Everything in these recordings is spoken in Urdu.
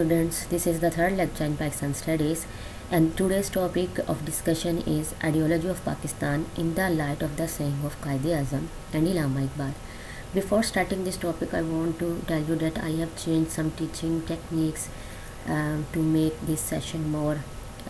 Students, this is the third lecture in Pakistan Studies, and today's topic of discussion is ideology of Pakistan in the light of the saying of Quaid-e-Azam and Allama Iqbal. Before starting this topic, I want to tell you that I have changed some teaching techniques to make this session more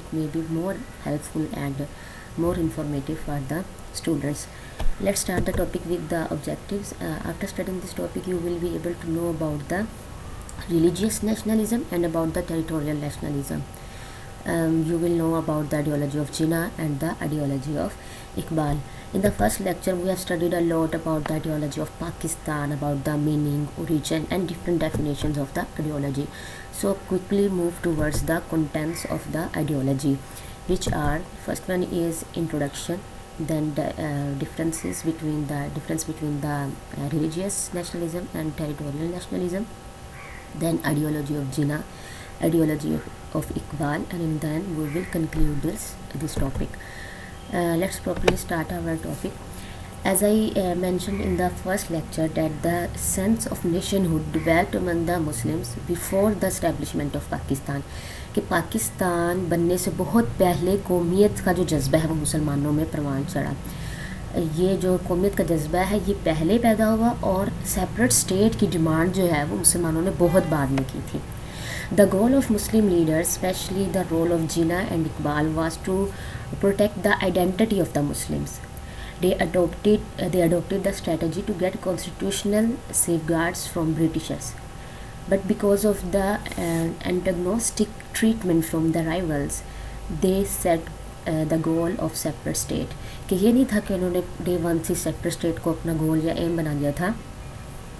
it may be more helpful and more informative for the students. Let's start the topic with the objectives. After studying this topic, you will be able to know about the religious nationalism and about the territorial nationalism. You will know about the ideology of Jinnah and the ideology of Iqbal. In the first lecture, we have studied a lot about the ideology of Pakistan, about the meaning, origin and different definitions of the ideology. So quickly move towards the contents of the ideology, which are, first one is introduction, then the difference between the religious nationalism and territorial nationalism, then ideology of Jinnah, ideology of Iqbal, and then we will conclude this topic. Let's properly start our topic. As I mentioned in the first lecture that the sense of nationhood developed among the Muslims before the establishment of Pakistan, کہ پاکستان بننے سے بہت پہلے قومیت کا جو جذبہ ہے وہ مسلمانوں میں پروان چڑھا. یہ جو قومیت کا جذبہ ہے یہ پہلے پیدا ہوا اور سیپریٹ اسٹیٹ کی ڈیمانڈ جو ہے وہ مسلمانوں نے بہت بعد میں کی تھی. The goal of Muslim leaders, especially the role of Jinnah and Iqbal, was to protect the identity of the Muslims. They adopted the strategy to get constitutional safeguards from Britishers. But because of the antagonistic treatment from the rivals, they set the goal of separate state. کہ یہ نہیں تھا کہ انہوں نے ڈے ون سے سیپریٹ اسٹیٹ کو اپنا گول یا ایم بنا لیا تھا.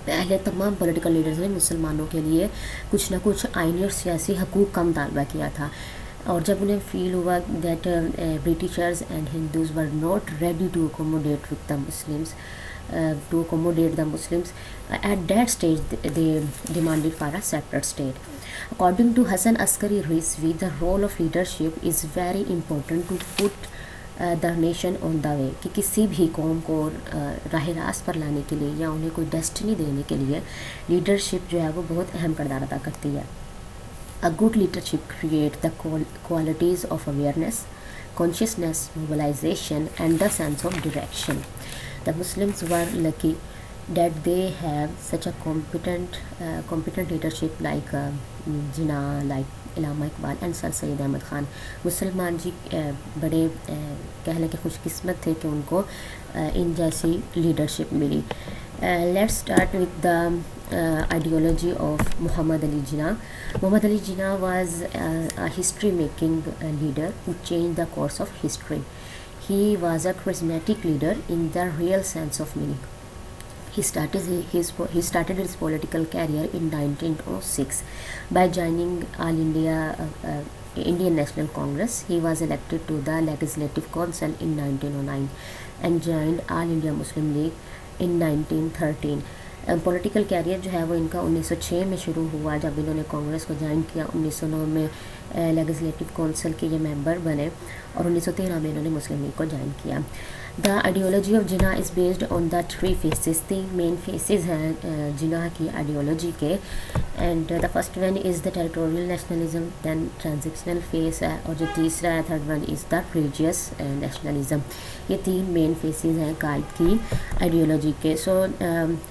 پہلے تمام پولیٹیکل لیڈرز نے مسلمانوں کے لیے کچھ نہ کچھ آئینی اور سیاسی حقوق کا مطالبہ کیا تھا, اور جب انہیں فیل ہوا that Britishers and Hindus were not ready to accommodate with the Muslims, at that stage they demanded for a separate state. According to Hassan Askari Rizvi, the role of leadership is very important to put the nation on the way. کہ کسی بھی قوم کو راہ راست پر لانے کے لیے یا انہیں کوئی ڈیسٹنی دینے کے لیے لیڈرشپ جو ہے وہ بہت اہم کردار ادا کرتی ہے. A good leadership creates the qualities of awareness, consciousness, mobilization and the sense of direction. The Muslims were lucky that they have such a competent leadership like Jinnah, like Allama Iqbal and سر سید احمد خان. مسلمان جی بڑے کہہ لیں کہ خوش قسمت تھے کہ ان کو ان جیسی لیڈرشپ ملی. Let's start with the ideology of Muhammad Ali Jinnah. Muhammad Ali Jinnah was a history making leader who changed the course of history. He was a charismatic leader in the real sense of meaning. He started his political career in 1906 by joining Indian National Congress. He was elected to the Legislative Council in 1909 and joined All India Muslim League in 1913. Political career جو ہے وہ ان کا 1906 میں شروع ہوا جب انہوں نے کانگریس کو جوائن کیا. 1909 میں لیجسلیٹو کونسل کے یہ ممبر بنے اور 1913 میں انہوں نے مسلم لیگ کو جوائن کیا. The ideology of Jinnah is based on the 3 phases. 3 main phases ہیں جناح کی آئیڈیالوجی کے, and the first one is the territorial nationalism, then transactional phase ہے, اور جو تیسرا ہے third one is the religious nationalism. یہ 3 مین فیسز ہیں قائد کی آئیڈیالوجی کے. So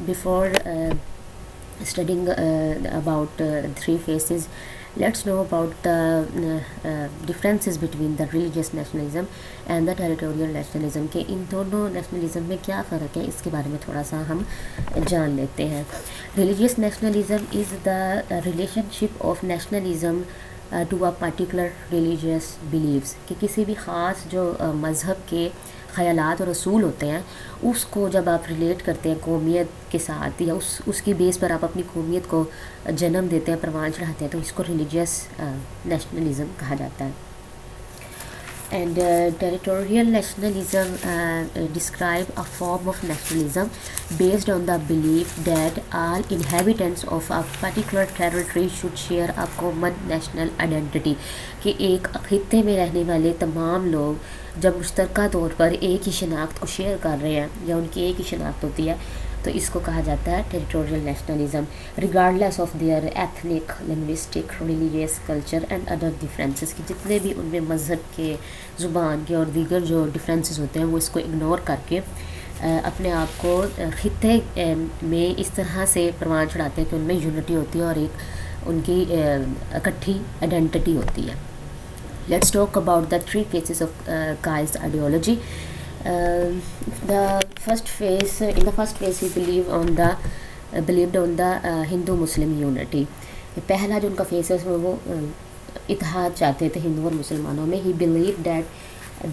before studying about 3 phases, let's know about the differences between the religious nationalism and the territorial nationalism. کہ ان دونوں نیشنلزم میں کیا فرق ہے اس کے بارے میں تھوڑا سا ہم جان لیتے ہیں. religious nationalism is the relationship of nationalism to a particular religious beliefs. کہ کسی بھی خاص جو مذہب کے خیالات اور اصول ہوتے ہیں اس کو جب آپ ریلیٹ کرتے ہیں قومیت کے ساتھ یا اس کی بیس پر آپ اپنی قومیت کو جنم دیتے ہیں, پروان چڑھاتے ہیں, تو اس کو ریلیجیس نیشنلزم کہا جاتا ہے. And territorial nationalism describe a form of nationalism based on the belief that all inhabitants of a particular territory should share a common national identity, کہ ایک خطے میں رہنے والے تمام لوگ جب مشترکہ طور پر ایک ہی شناخت کو شیئر کر رہے ہیں یا ان کی ایک ہی شناخت ہوتی ہے تو اس کو کہا جاتا ہے territorial nationalism, regardless of their ethnic, linguistic, religious, culture and other differences, کہ جتنے بھی ان میں مذہب کے، زبان کے اور دیگر جو ڈفرینسز ہوتے ہیں وہ اس کو اگنور کر کے اپنے آپ کو خطے میں اس طرح سے پروان چڑھاتے ہیں کہ ان میں یونٹی ہوتی ہے اور ایک ان کی اکٹھی آئیڈینٹی ہوتی ہے. Let's talk about the 3 phases of Kai's ideology. The first phase, in the first phase he believed on the Hindu-Muslim unity. پہلا جو ان کا فیس ہے اس میں وہ اتحاد چاہتے تھے ہندو اور مسلمانوں میں. He believed that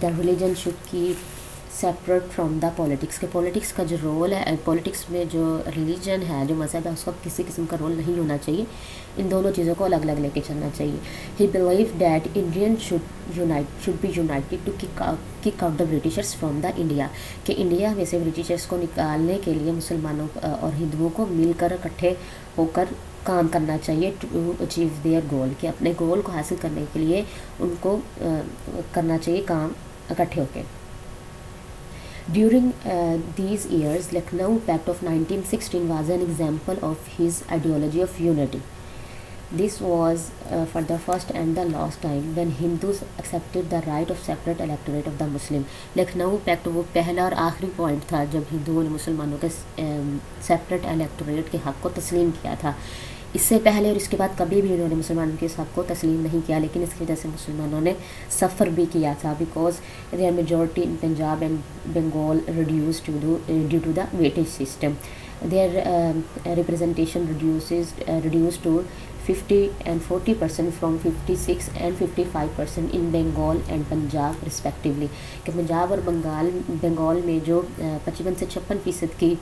the religion should keep separate from the politics, کہ پولیٹکس کا جو رول ہے، پولیٹکس میں جو ریلیجن ہے، جو مذہب ہے، اس کا کسی قسم کا رول نہیں ہونا چاہیے، ان دونوں چیزوں کو الگ الگ لے کے چلنا چاہیے. He believed that Indians should be united to kick out the Britishers from the India, کہ انڈیا میں سے برٹشرس کو نکالنے کے لیے مسلمانوں اور ہندوؤں کو مل کر اکٹھے ہو کر کام کرنا چاہیے ٹو اچیو دیئر گول، کہ اپنے گول کو حاصل کرنے کے لیے ان کو کرنا چاہیے کام اکٹھے ہو کے. During these years, Lucknow Pact of 1916 was an example of his ideology of unity. This was for the first and the last time when Hindus accepted the right of separate electorate of the Muslim. Lucknow packet وہ پہلا اور آخری پوائنٹ تھا جب ہندوؤں نے مسلمانوں کے سیپریٹ الیکٹوریٹ کے حق کو تسلیم کیا تھا. اس سے پہلے اور اس کے بعد کبھی بھی انہوں نے مسلمانوں کے اس حق کو تسلیم نہیں کیا، لیکن اس کی وجہ سے مسلمانوں نے سفر بھی کیا تھا، because their majority in Punjab and Bengal reduce due to the weightage system. Their representation reduced to 50 and 40% from 56 and 55% in Bengal and Punjab respectively. کہ پنجاب اور بنگال میں جو 55 سے 56% کی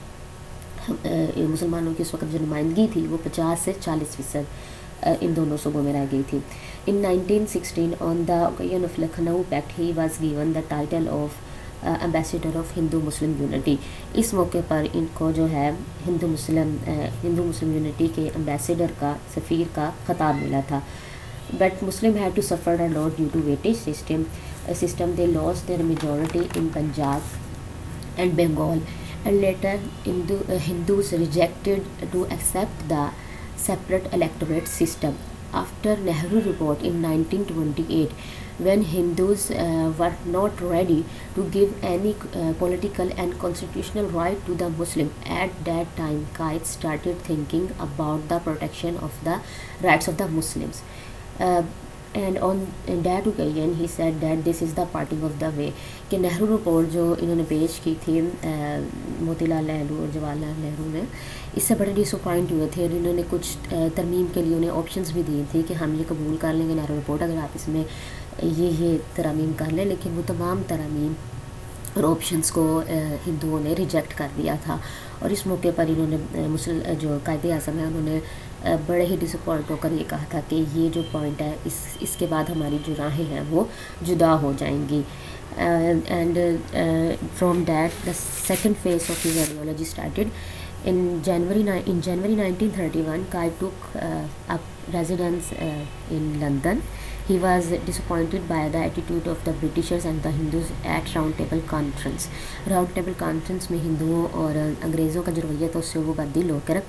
مسلمانوں کی اس وقت جو نمائندگی تھی وہ 50 سے 40% ان دونوں صوبوں میں رہ گئی تھی. In 1916 on the occasion of Lucknow Pact he was given the title of ambassador of Hindu Muslim Unity. اس موقع پر ان کو جو ہے ہندو مسلم یونٹی کے امبیسڈر کا، سفیر کا خطاب ملا تھا. But Muslim had to suffer a lot due to weightage system. They lost their majority in Punjab and Bengal. And later Hindus rejected to accept the separate electorate system. After Nehru report in 1928, when Hindus were not ready to give any political and constitutional right to the Muslim, at that time Qait started thinking about the protection of the rights of the Muslims. And on that occasion he said that this is the parting of the way. کہ نہرو رپورٹ جو انہوں نے پیش کی تھی موتی لال نہرو اور جواہر لال نہرو نے، اس سے بڑے ڈس اپوائنٹ ہوئے تھے اور انہوں نے کچھ ترمیم کے لیے انہیں آپشنز بھی دیے تھے کہ ہم یہ قبول کر لیں گے نہرو رپورٹ اگر آپ اس میں یہ ترامیم کر لیں، لیکن وہ تمام ترامیم اور آپشنز کو ہندوؤں نے ریجیکٹ کر دیا تھا. اور اس موقع پر انہوں نے جو قائد اعظم ہیں انہوں نے بڑے ہی ڈس اپوائنٹ ہو کر یہ کہا تھا کہ یہ جو پوائنٹ ہے اس کے بعد ہماری جو راہیں ہیں وہ جدا ہو جائیں گی. And from that the second phase of his ideology started. In January 1931, Qait took up residence in London. He was disappointed by the attitude of the Britishers and the Hindus at Round Table Conference. Round Table Conference میں ہندوؤں اور انگریزوں کا جو رویہ تھا اس سے وہ بدل ہو کر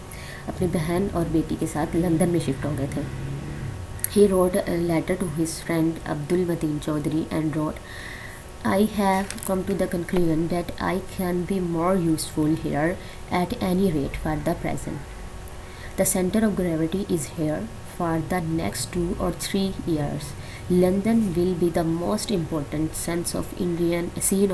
اپنی بہن اور بیٹی کے ساتھ لندن میں شفٹ ہو گئے تھے. He wrote a letter to his friend Abdul Mateen Chaudhary and wrote, I have come to the conclusion that I can be more useful here at any rate for the present. The center of gravity is here for the next 2 or 3 years. London will be the most important scene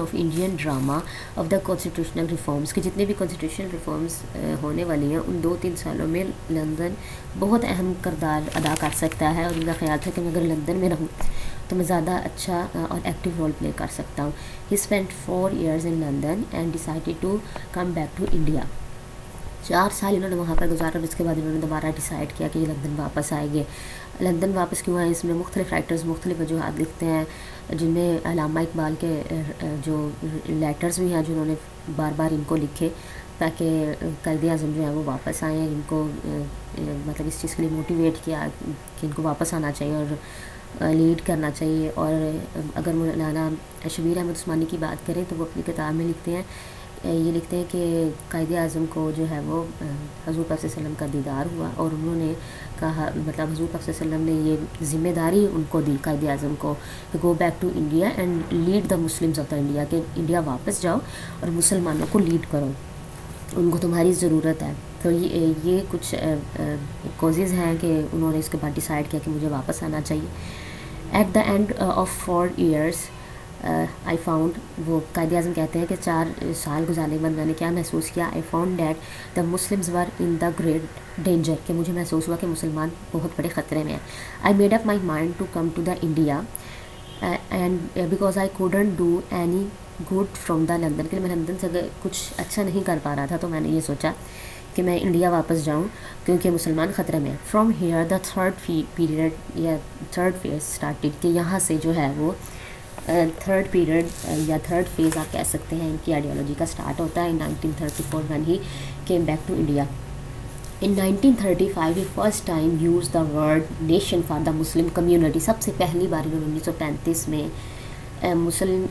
of Indian drama of the constitutional reforms. کہ جتنے بھی constitutional reforms ہونے والی ہیں ان 2-3 سالوں میں لندن بہت اہم کردار ادا کر سکتا ہے، اور ان کا خیال تھا کہ میں اگر لندن میں رہوں تو میں زیادہ اچھا اور ایکٹیو رول پلے کر سکتا ہوں. He spent 4 years in London and decided to come back to India. 4 سال انہوں نے وہاں پر گزارا اور اس کے بعد انہوں نے دوبارہ ڈیسائیڈ کیا کہ یہ لندن واپس آئیں گے. لندن واپس کیوں آئے، اس میں مختلف رائٹرز مختلف وجوہات لکھتے ہیں. جن میں علامہ اقبال کے جو لیٹرز بھی ہیں جنہوں نے بار بار ان کو لکھے تاکہ قائد اعظم جو ہے وہ واپس آئیں، ان کو مطلب اس چیز کے لیے موٹیویٹ کیا کہ ان کو واپس آنا چاہیے اور لیڈ کرنا چاہیے. اور اگر مولانا شبیر احمد عثمانی کی بات کریں تو وہ اپنی کتاب میں لکھتے ہیں، یہ لکھتے ہیں کہ قائد اعظم کو جو ہے وہ حضور پاک صلی اللہ علیہ وسلم کا دیدار ہوا اور انہوں نے کہا، مطلب حضور پاک صلی اللہ علیہ وسلم نے یہ ذمہ داری ان کو دی قائد اعظم کو کہ go back to India and lead the Muslims of the India, کہ انڈیا واپس جاؤ اور مسلمانوں کو لیڈ کرو، ان کو تمہاری ضرورت ہے. تو یہ کچھ کوزز ہیں کہ انہوں نے اس کے بعد ڈیسائیڈ کیا کہ مجھے واپس آنا چاہیے. At the end of 4 years I found, وہ قائد اعظم کہتے ہیں کہ 4 سال گزارنے کے بعد میں نے کیا محسوس کیا، I found that the Muslims were in the great danger, کہ مجھے محسوس ہوا کہ مسلمان بہت بڑے خطرے میں ہیں. I made up my mind to come to the India and because I couldn't do any good from the London, کہ میں لندن سے کچھ اچھا نہیں کر پا رہا تھا تو میں نے یہ سوچا کہ میں انڈیا واپس جاؤں کیونکہ مسلمان خطرے میں. فرام ہیئر دا پیریڈ یا تھرڈ فیز اسٹارٹیڈ، کہ یہاں سے جو ہے وہ تھرڈ پیریڈ یا تھرڈ فیز آپ کہہ سکتے ہیں ان کی آئیڈیالوجی کا اسٹارٹ ہوتا ہے. ان 1934 when he came back to India. In 1935 he first time used the word nation for the Muslim community. سب سے پہلی بار انہوں نے 1935 میں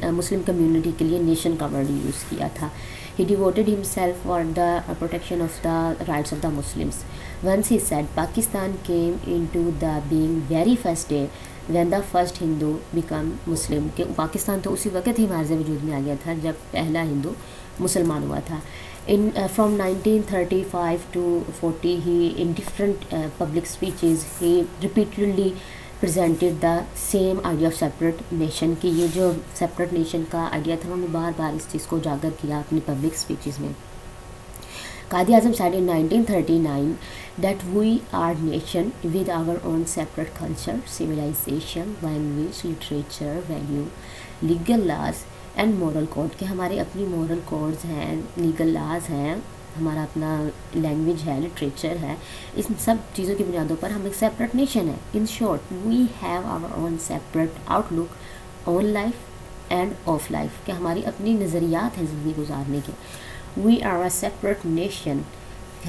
مسلم کمیونٹی کے لیے نیشن کا ورڈ یوز کیا تھا. He devoted himself for the protection of the rights of the Muslims. Once he said Pakistan came into the being very first day when the first Hindu become Muslim, کہ پاکستان تو اسی وقت ہی مارز وجود میں آ گیا تھا جب پہلا ہندو مسلمان ہوا تھا. From 1935 to 40 he in different public speeches he repeatedly presented the same idea of separate nation, کہ یہ جو separate nation کا آئیڈیا تھا انہوں نے بار بار اس چیز کو اجاگر کیا اپنی پبلک اسپیچز میں. Quaid Azam said in 1939 that we are nation with our own separate culture, civilization, language, literature, value, legal laws and moral code, کہ ہمارے اپنی moral codes ہیں، legal laws ہیں، ہمارا اپنا لینگویج ہے، لٹریچر ہے، ان سب چیزوں کی بنیادوں پر ہم ایک سیپریٹ نیشن ہے. In short we have our own separate outlook on life and of life, کہ ہماری اپنی نظریات ہیں زندگی گزارنے کے. We are a separate nation,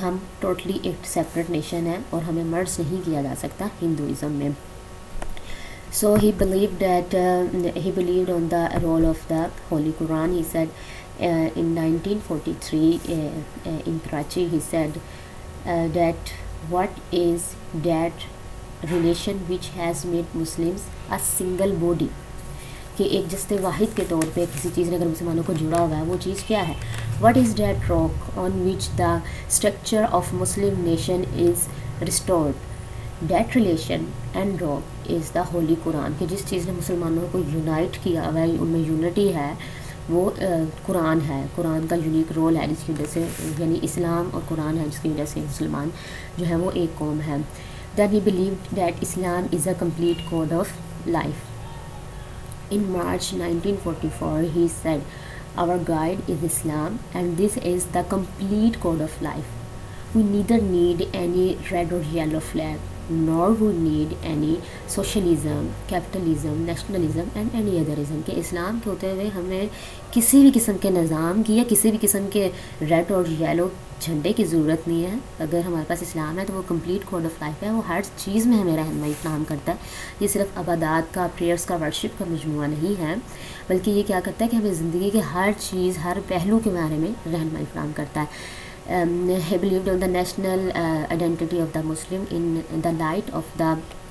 ہم ٹوٹلی ایک سیپریٹ نیشن ہے اور ہمیں مرج نہیں کیا جا سکتا ہندوازم میں. So he believed on the role of the Holy Quran. He said in 1943 in Karachi, he said that what is that relation which has made Muslims a single body, کہ ایک جسد واحد کے طور پہ کسی چیز نے اگر مسلمانوں کو جڑا ہوا ہے وہ چیز کیا ہے. What is that rock on which the structure of Muslim nation is restored? That relation and rock is the Holy Quran, کہ جس چیز نے مسلمانوں کو یونائٹ کیا ہوا ہے، ان میں یونٹی ہے، وہ قرآن ہے. قرآن کا یونیک رول ہے جس کی وجہ سے، یعنی اسلام اور قرآن ہے جس کی وجہ سے مسلمان جو ہے وہ ایک قوم ہے. Then he believed that Islam is a complete code of life. In March 1944 he said, our guide is Islam and this is the complete code of life. We neither need any red or yellow flag, nor we need any socialism, capitalism, nationalism and any otherism, کہ اسلام کے ہوتے ہوئے ہمیں کسی بھی قسم کے نظام کی یا کسی بھی قسم کے ریڈ اور یلو جھنڈے کی ضرورت نہیں ہے. اگر ہمارے پاس اسلام ہے تو وہ کمپلیٹ کوڈ آف لائف ہے، وہ ہر چیز میں ہمیں رہنمائی فراہم کرتا ہے. یہ صرف عبادات کا، پریئرس کا، ورشپ کا مجموعہ نہیں ہے، بلکہ یہ کیا کرتا ہے کہ ہمیں زندگی کے ہر چیز، ہر پہلو کے بارے میں رہنمائی فراہم کرتا ہے. He believed on the national identity of the Muslim in the light of the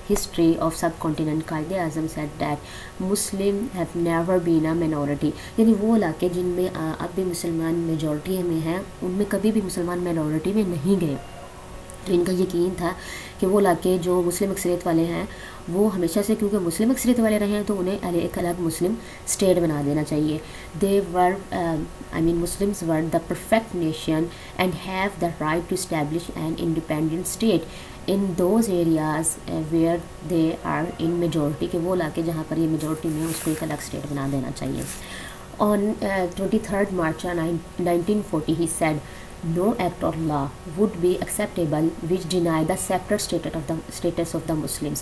history of subcontinent. Quaid Azam said that Muslim have never been a minority, یعنی وہ علاقے جن میں اب بھی مسلمان میجورٹی میں ہیں ان میں کبھی بھی مسلمان مینورٹی میں نہیں گئے. تو ان کا یقین تھا کہ وہ علاقے جو مسلم اکثریت والے ہیں وہ ہمیشہ سے کیونکہ مسلم اکثریت والے رہے ہیں تو انہیں ایک الگ مسلم اسٹیٹ بنا دینا چاہیے. Muslims were the perfect nation and have the right to establish an independent state in those areas where they are in majority, کہ وہ علاقے جہاں پر یہ میجورٹی میں اس کو ایک الگ اسٹیٹ بنا دینا چاہیے. On 23rd March 1940 he said No act or law would be acceptable which deny the separate status of the Muslims,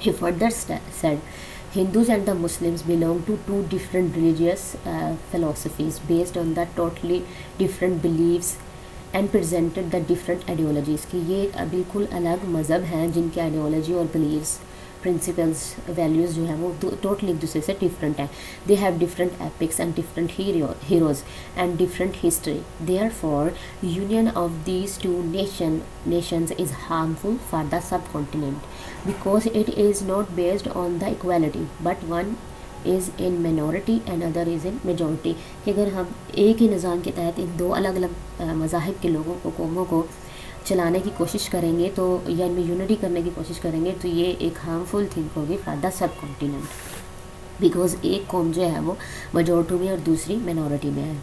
He further said, Hindus and the Muslims belong to two different religious philosophies based on the totally different beliefs and presented the different ideologies, کہ یہ بالکل الگ مذہب ہیں جن کے آئیڈیالوجی اور بلیفس پرنسپلس ویلیوز جو ہیں وہ ٹوٹلی ایک دوسرے سے ڈفرینٹ ہیں. They have different apex and different heroes and different history. There for union of these two nations is harmful for the sub continent because it is not based on the equality but one is in minority and other is in majority. کہ اگر ہم ایک ہی نظام کے تحت ان دو الگ الگ مذاہب کے لوگوں کو قوموں کو چلانے کی کوشش کریں گے تو یا ان میں یونٹی کرنے کی کوشش کریں گے تو یہ ایک ہارمفل تھنگ ہوگی for the sub continent because ایک قوم جو ہے وہ میجورٹی میں اور دوسری مینورٹی میں ہے.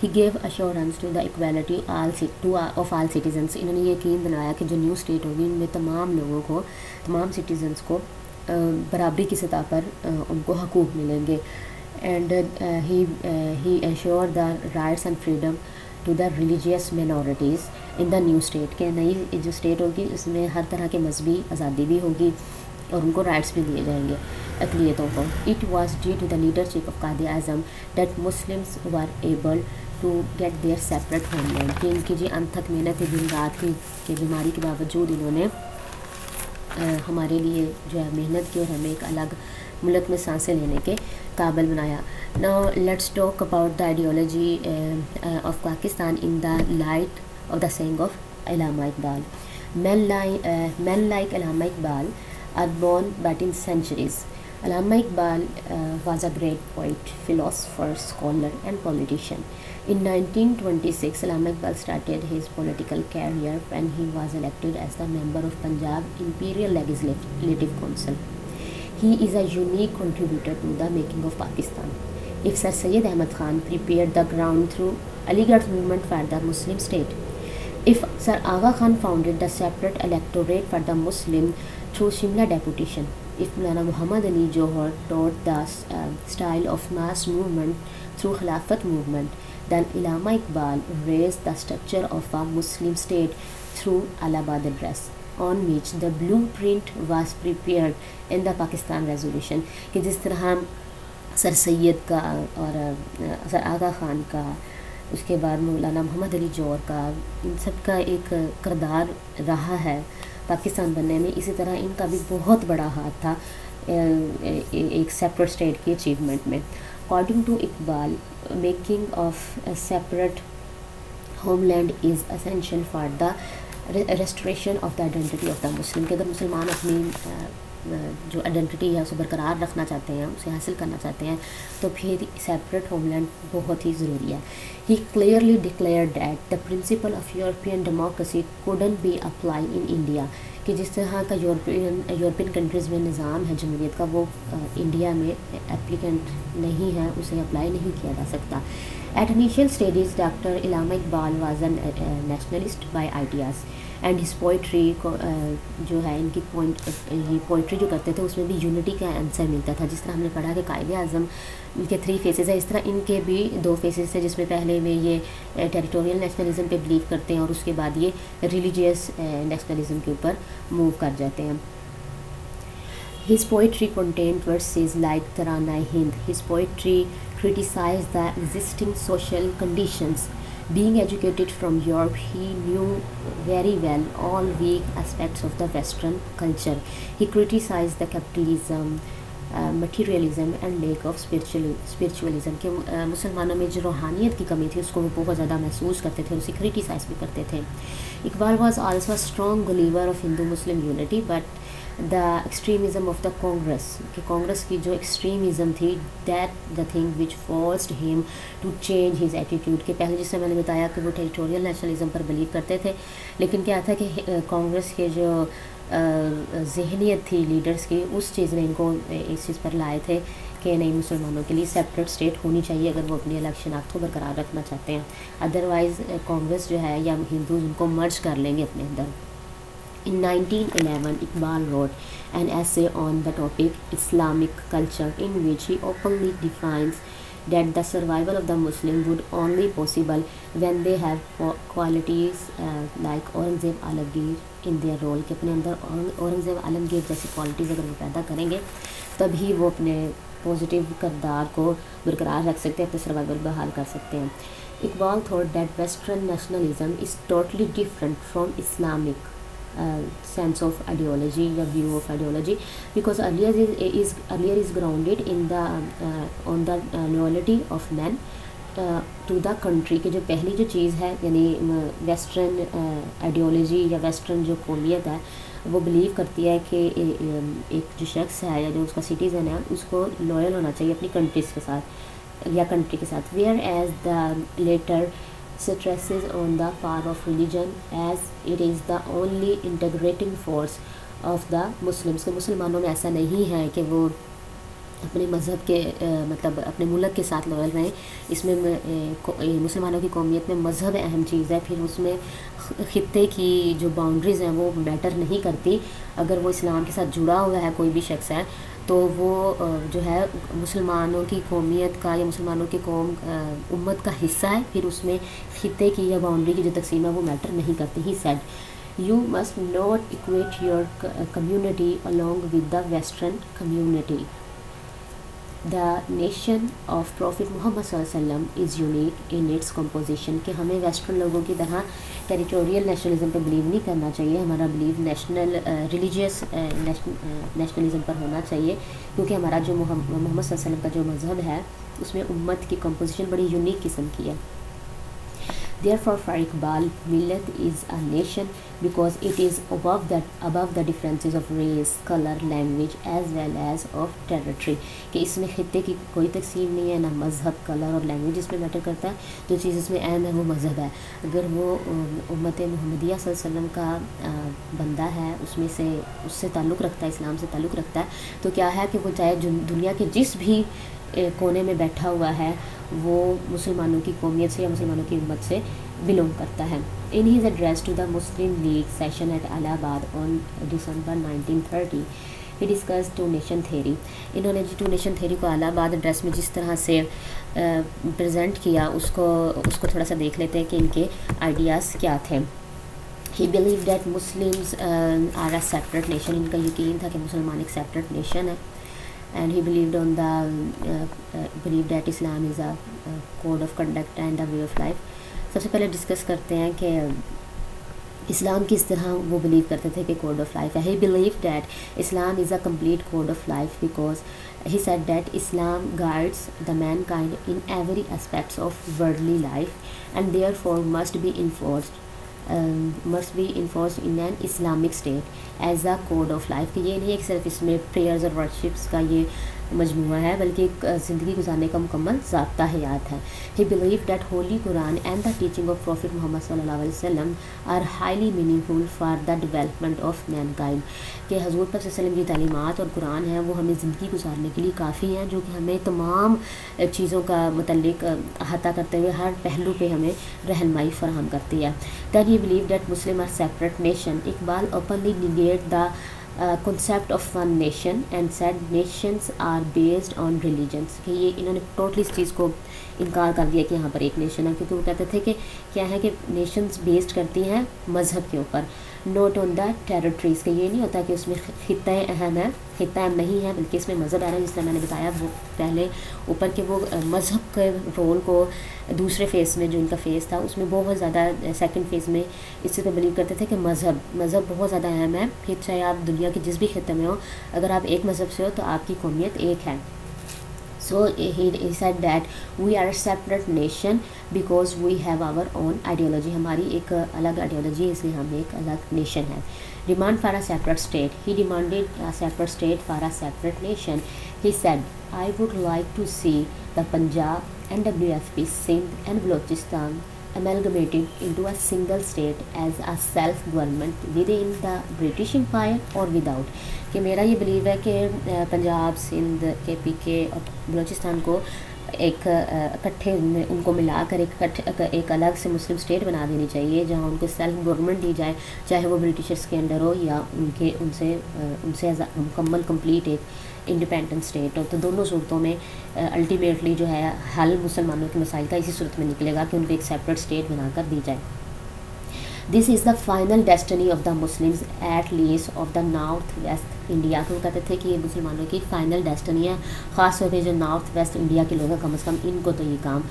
He gave assurance to the equality of all citizens. انہوں نے یقین دلایا کہ جو نیو اسٹیٹ ہوگی ان میں تمام لوگوں کو تمام سٹیزنس کو برابری کی سطح پر ان کو حقوق ملیں گے. And he assured the rights and freedom to the religious minorities in the new state. کہ نئی جو اسٹیٹ ہوگی اس میں ہر طرح کے مذہبی آزادی بھی ہوگی اور ان کو رائٹس بھی دیے جائیں گے اقلیتوں کو. It was due to the leadership of Quaid Azam that Muslims were able to get their separate homeland. کہ ان کی جی انتھک محنت دن رات کی کہ بیماری کے باوجود انہوں نے ہمارے لیے جو ہے محنت کی اور ہمیں ایک الگ ملک میں سانسیں لینے کے قابل بنایا. Now let's talk about the ideology of Pakistan in the light of the saying of Allama Iqbal. Men like Allama Iqbal are born but in centuries. Allama Iqbal was a great poet, philosopher, scholar and politician. In 1926, Allama Iqbal started his political career when he was elected as the member of Punjab Imperial Legislative Council. He is a unique contributor to the making of Pakistan. If Sir Syed Ahmad Khan prepared the ground through Aligarh movement for the Muslim state, if Sir Agha Khan founded the separate electorate for the Muslim through Shimla deputation, if Maulana Muhammad Ali Johar taught the style of mass movement through Khilafat movement, then Allama Iqbal raised the structure of a Muslim state through Allahabad Address, on which the blueprint was prepared in the Pakistan Resolution. کہ جس طرح سر سید کا اور سر آغا خان کا اس کے بعد مولانا محمد علی جوہر کا ان سب کا ایک کردار رہا ہے پاکستان بننے میں، اسی طرح ان کا بھی بہت بڑا ہاتھ تھا ایک سیپریٹ اسٹیٹ کی اچیومنٹ میں. According to Iqbal, making of a separate homeland is essential for the restoration of the identity of the Muslim. کہ اگر مسلمان اپنی جو آئیڈینٹی ہے اسے برقرار رکھنا چاہتے ہیں، اسے حاصل کرنا چاہتے ہیں، تو پھر سیپریٹ ہوم لینڈ بہت ہی ضروری ہے. He clearly declared that the principle of European democracy couldn't be applied in India. کہ جس طرح کا یورپین کنٹریز میں نظام ہے جمہوریت کا، وہ انڈیا میں اپلیکینٹ نہیں ہے، اسے اپلائی نہیں کیا جا سکتا. At initial stages, Dr. Allama Iqbal was a nationalist by ideas, and his poetry جو ہے ان کی یہ پوئٹری جو کرتے تھے اس میں بھی یونٹی کا آنسر ملتا تھا. جس طرح ہم نے پڑھا کہ قائد اعظم ان کے 3 فیسز ہیں، اس طرح ان کے بھی 2 فیسز تھے، جس میں پہلے میں یہ ٹیریٹوریل نیشنلزم پہ بلیو کرتے ہیں اور اس کے بعد یہ ریلیجیس نیشنلزم کے اوپر موو کر جاتے ہیں. His poetry contained verses like Taranai-Hind. His poetry criticized the existing social conditions. Being educated from Europe, he knew very well all weak aspects of the Western culture. He criticized the capitalism, materialism and lack of spiritualism. کہ مسلمانوں میں جو روحانیت کی کمی تھی اس کو وہ بہت زیادہ محسوس کرتے تھے اور اسے criticise بھی کرتے تھے. Iqbal was also a strong believer of Hindu-Muslim unity, but the extremism of the Congress, کہ کانگریس کی جو ایکسٹریمزم تھی، that the thing which forced him to change his attitude. کہ پہلے جس سے میں نے بتایا کہ وہ ٹیریٹوریل نیشنلزم پر بلیو کرتے تھے، لیکن کیا تھا کہ کانگریس کے جو ذہنیت تھی لیڈرز کی، اس چیز نے ان کو اس چیز پر لائے تھے کہ نہیں، مسلمانوں کے لیے سیپریٹ اسٹیٹ ہونی چاہیے اگر وہ اپنی الگ شناخت کو برقرار رکھنا چاہتے ہیں، ادروائز کانگریس جو ہے یا ہندوز ان کو مرج کر لیں گے اپنے اندر. In 1911, Iqbal wrote an essay on the topic Islamic culture, in which he openly defines that the survival of the Muslim would only possible when they have qualities like Aurangzeb Alamgir in their role, کہ اپنے اندر اورنگزیب عالمگیر جیسی کوالٹیز اگر وہ پیدا کریں گے تبھی وہ اپنے پازیٹیو کردار کو برقرار رکھ سکتے ہیں, اپنے سروائیول بحال کر سکتے ہیں. Iqbal thought that Western nationalism is totally different from Islamic sense of ideology یا view of ideology, because earlier is grounded in the on the loyalty of men to the country, کہ جو پہلی جو چیز ہے یعنی ویسٹرن آئیڈیالوجی یا ویسٹرن جو قومیت ہے وہ بلیو کرتی ہے کہ ایک جو شخص ہے یا جو اس کا سٹیزن ہے اس کو لوئل ہونا چاہیے اپنی کنٹریز کے ساتھ یا کنٹری کے ساتھ. Whereas the latter stresses on the power of religion as it is the only integrating force of the Muslims, کہ مسلمانوں میں ایسا نہیں ہے کہ وہ اپنے مذہب کے مطلب اپنے ملک کے ساتھ لوئل رہیں. اس میں مسلمانوں کی قومیت میں مذہب اہم چیز ہے, پھر اس میں خطے کی جو باؤنڈریز ہیں وہ میٹر نہیں کرتی. اگر وہ اسلام کے ساتھ جڑا ہوا ہے کوئی بھی شخص ہے تو وہ جو ہے مسلمانوں کی قومیت کا یا مسلمانوں کی قوم امت کا حصہ ہے, پھر اس میں خطے کی یا باؤنڈری کی جو تقسیم ہے وہ میٹر نہیں کرتی. He said you must not acquit your community along with the western community. The nation of Prophet Muhammad صلی اللہ علیہ وسلم is unique in its composition, کہ ہمیں ویسٹرن لوگوں کی طرح ٹیریٹوریل نیشنلزم پہ بلیو نہیں کرنا چاہیے, ہمارا بلیو نیشنل ریلیجیس نیشنلزم پر ہونا چاہیے, کیونکہ ہمارا جو محمد صلی اللہ علیہ وسلم کا جو مذہب ہے اس میں امت کی کمپوزیشن بڑی یونیک قسم کی ہے. Therefore, for Iqbal, millet is a nation because it is above the differences of race, color, language as well as of territory. کہ اس میں خطے کی کوئی تقسیم نہیں ہے, نہ مذہب, کلر اور لینگویج اس میں میٹر کرتا ہے. جو چیز اس میں اہم ہے وہ مذہب ہے. اگر وہ امت محمدیہ صلی اللہ علیہ وسلم کا بندہ ہے, اس سے تعلق رکھتا ہے, اسلام سے تعلق رکھتا ہے, تو کیا ہے کہ وہ چاہے دنیا کے جس بھی کونے میں بیٹھا ہوا ہے وہ مسلمانوں کی قومیت سے یا مسلمانوں کی امت سے بلونگ کرتا ہے. In his address to the Muslim League session at Allahabad on December 1930, he discussed two nation theory. انہوں نے ٹو نیشن تھیوری کو الہ آباد ایڈریس میں جس طرح سے پریزنٹ کیا اس کو تھوڑا سا دیکھ لیتے ہیں کہ ان کے آئیڈیاز کیا تھے. He believed that Muslims are a separate nation. ان کا یقین تھا کہ مسلمان ایک سیپریٹ نیشن ہے. And he believed that Islam is a code of conduct and a way of life. سب سے پہلے ڈسکس کرتے ہیں کہ اسلام کس طرح وہ بلیو کرتے تھے کہ کوڈ آف لائف ہے. He believed that Islam is a complete code of life because he said that Islam guides the mankind in every aspects of worldly life and therefore must be enforced in an Islamic state as a code of life. کہ یہ نہیں کہ صرف اس میں پریئرز اور ورشپس کا یہ مجموعہ ہے بلکہ ایک زندگی گزارنے کا مکمل ضابطہ حیات ہے. He believed that Holy Quran and the teaching of Prophet Muhammad صلی اللہ علیہ وسلم are highly meaningful for the development of mankind. کہ حضور صلی اللہ علیہ وسلم کی تعلیمات اور قرآن ہیں وہ ہمیں زندگی گزارنے کے لیے کافی ہیں, جو کہ ہمیں تمام چیزوں کا متعلق احاطہ کرتے ہوئے ہر پہلو پہ ہمیں رہنمائی فراہم کرتی ہے. Then he believed that Muslims are separate nation. Iqbal openly negated the concept of one nation and said nations are based on religions. کہ یہ انہوں نے ٹوٹلی اس چیز کو انکار کر دیا کہ یہاں پر ایک نیشن ہے, کیونکہ وہ کہتے تھے کہ کیا ہے کہ نیشنز بیسڈ کرتی ہیں مذہب کے اوپر, نوٹ آن دا ٹیریٹریز. کہ یہ نہیں ہوتا کہ اس میں خطہ اہم ہے, خطہ اہم نہیں ہے بلکہ اس میں مذہب اہم ہے. جس طرح میں نے بتایا وہ پہلے اوپر کہ وہ مذہب کے رول کو دوسرے فیز میں جو ان کا فیز تھا اس میں بہت زیادہ, سیکنڈ فیز میں اس سے بلیو کرتے تھے کہ مذہب بہت زیادہ اہم ہے. پھر چاہے آپ دنیا کے جس بھی خطے میں ہو, اگر آپ ایک مذہب سے ہو تو آپ کی قومیت ایک ہے. So he said that we are a separate nation because we have our own ideology. ہماری ایک الگ آئیڈیالوجی ہے اس لیے ہم ایک الگ نیشن ہے. Demand for a separate state. He demanded a separate state for a separate nation. He said, I would like to see the Punjab, NWFP, Sindh and Balochistan amalgamated into a single state as a self-government within the British Empire or without. کہ میرا یہ بلیو ہے کہ پنجاب, سندھ, کے پی کے اور بلوچستان کو ایک اکٹھے ان کو ملا کر ایک الگ سے مسلم اسٹیٹ بنا دینی چاہیے جہاں ان کو سیلف گورنمنٹ دی جائے، چاہے وہ برٹشرس کے انڈر ہو یا ان سے مکمل کمپلیٹ ایک انڈیپینڈنٹ اسٹیٹ ہو. تو دونوں صورتوں میں الٹیمیٹلی جو ہے حل مسلمانوں کے مسائل کا اسی صورت میں نکلے گا کہ ان کو ایک سیپریٹ اسٹیٹ بنا کر دی جائے. This is the final destiny of the Muslims at least of the north west India. کو کہتے تھے کہ یہ مسلمانوں کی فائنل ڈیسٹنی ہے، خاص طور پہ جو نارتھ ویسٹ انڈیا کے لوگ ہیں، کم از کم ان کو تو یہ کام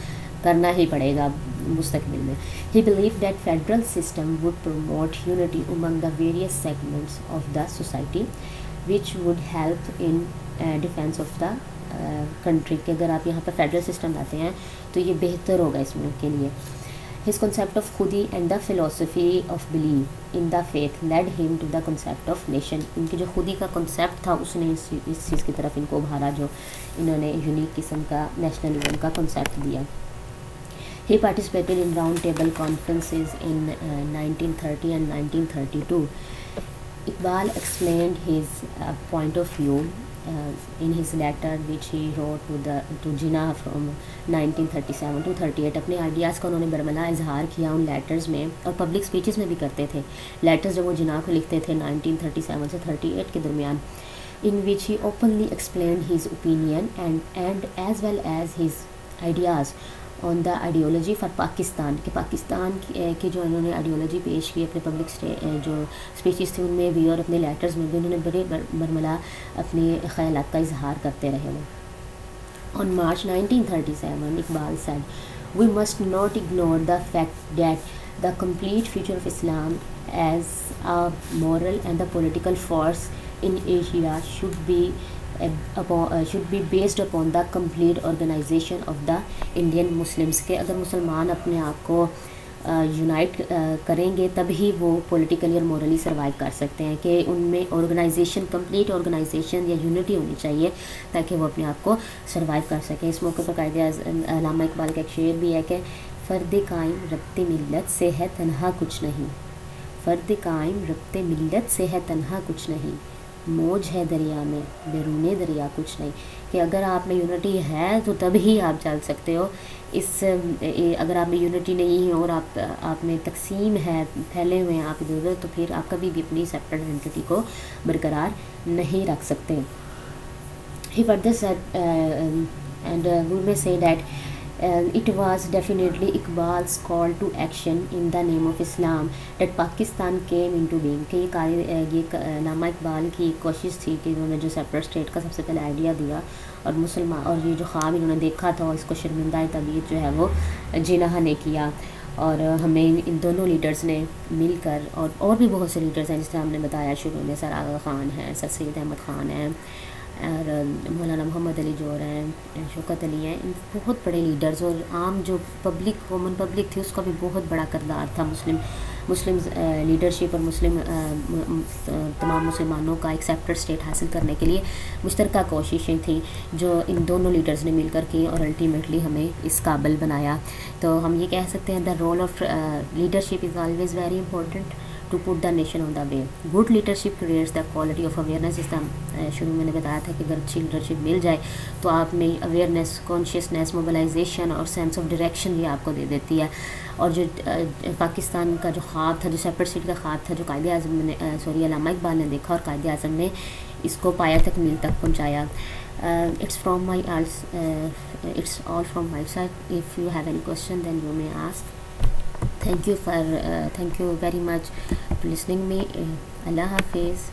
کرنا ہی پڑے گا مستقبل میں. He believe that federal system would promote unity Umang the various segments of the society which would help in defence of the country. کہ اگر آپ یہاں پہ فیڈرل سسٹم لاتے ہیں تو یہ بہتر ہوگا اس ملک کے لیے. His concept of خودی and the philosophy of belief in the faith led him to the concept of nation. ان کی جو خودی کا کنسیپٹ تھا اس نے اس چیز کی طرف ان کو ابھارا جو انہوں نے یونیک قسم کا نیشنلزم کا کنسیپٹ دیا. He participated in round table conferences in 1930 and 1932. Iqbal explained his point of view in his letter which he wrote to Jinnah from 1937 to 38. اپنے آئیڈیاز کا انہوں نے برملا اظہار کیا ان لیٹرز میں، اور پبلک اسپیچز میں بھی کرتے تھے. لیٹرز جب وہ جناح کو لکھتے تھے 1937 سے 38 کے درمیان، in which he openly explained his opinion and as well as his ideas on the ideology for Pakistan. کہ پاکستان کی جو انہوں نے آئیڈیالوجی پیش کی اپنے پبلک جو اسپیچز تھے ان میں بھی اور اپنے لیٹرز میں بھی انہوں نے بڑے برملا اپنے خیالات کا اظہار کرتے رہے. وہ On March 1937, Iqbal said, "We must not ignore the fact that the complete future of Islam as a moral and a political force in Asia should be based upon the complete organization of the Indian Muslims." کہ اگر مسلمان اپنے آپ کو یونائٹ کریں گے تب ہی وہ پولیٹیکلی اور مورلی سروائیو کر سکتے ہیں، کہ ان میں آرگنائزیشن، کمپلیٹ آرگنائزیشن یا یونٹی ہونی چاہیے تاکہ وہ اپنے آپ کو سروائیو کر سکیں. اس موقع پر قائد اعظم علامہ اقبال کا ایک شعر بھی ہے کہ فرد قائم ربط ملت سے ہے تنہا کچھ نہیں، فرد قائم ربط ملت سے ہے تنہا کچھ نہیں، موج ہے دریا میں بیرون دریا کچھ نہیں. کہ اگر آپ میں یونٹی ہے تو تب ہی آپ چل سکتے ہو. اگر آپ میں یونٹی نہیں ہے اور آپ میں تقسیم ہے، پھیلے ہوئے ہیں آپ ادھر ادھر، تو پھر آپ کبھی بھی اپنی سیپریٹ آئیڈینٹی کو برقرار نہیں رکھ سکتے. He further said and we may say that it was definitely Iqbal's call to action in the name of Islam that Pakistan came into being. کہ یہ علامہ اقبال کی کوشش تھی کہ انہوں نے جو سیپریٹ اسٹیٹ کا سب سے پہلے آئیڈیا دیا اور مسلمان، اور یہ جو خواب انہوں نے دیکھا تھا اس کو شرمندہ طبیعت جو ہے وہ جناح نے کیا. اور ہمیں ان دونوں لیڈرز نے مل کر اور بھی بہت سے لیڈرز ہیں جس طرح ہم نے بتایا شروع میں، سر آغا خان ہیں، سر سید احمد خان ہیں، اور مولانا محمد علی جوہر ہیں، شوکت علی ہیں، ان بہت بڑے لیڈرز. اور عام جو پبلک کامن پبلک تھی اس کا بھی بہت بڑا کردار تھا مسلم لیڈرشپ اور تمام مسلمانوں کا ایک سیپریٹ اسٹیٹ حاصل کرنے کے لیے مشترکہ کوششیں تھیں جو ان دونوں لیڈرز نے مل کر کی اور الٹیمیٹلی ہمیں اس قابل بنایا. تو ہم یہ کہہ سکتے ہیں the role of leadership is always very important to put the nation on the way. Good leadership creates the quality of awareness. اس طرح شروع میں نے بتایا تھا کہ اگر اچھی لیڈرشپ مل جائے تو آپ میں اویئرنیس، کانشیسنیس، موبلائزیشن اور سینس آف ڈائریکشن بھی آپ کو دے دیتی ہے. اور جو پاکستان کا جو خواب تھا، جو سیپریٹ اسٹیٹ کا خواب تھا، جو قائد اعظم نے علامہ اقبال نے دیکھا اور قائد اعظم نے اس کو پایا تک میل تک پہنچایا. It's all from my side. If you have any question then you may ask. Thank you very much for listening me. Allah Hafiz.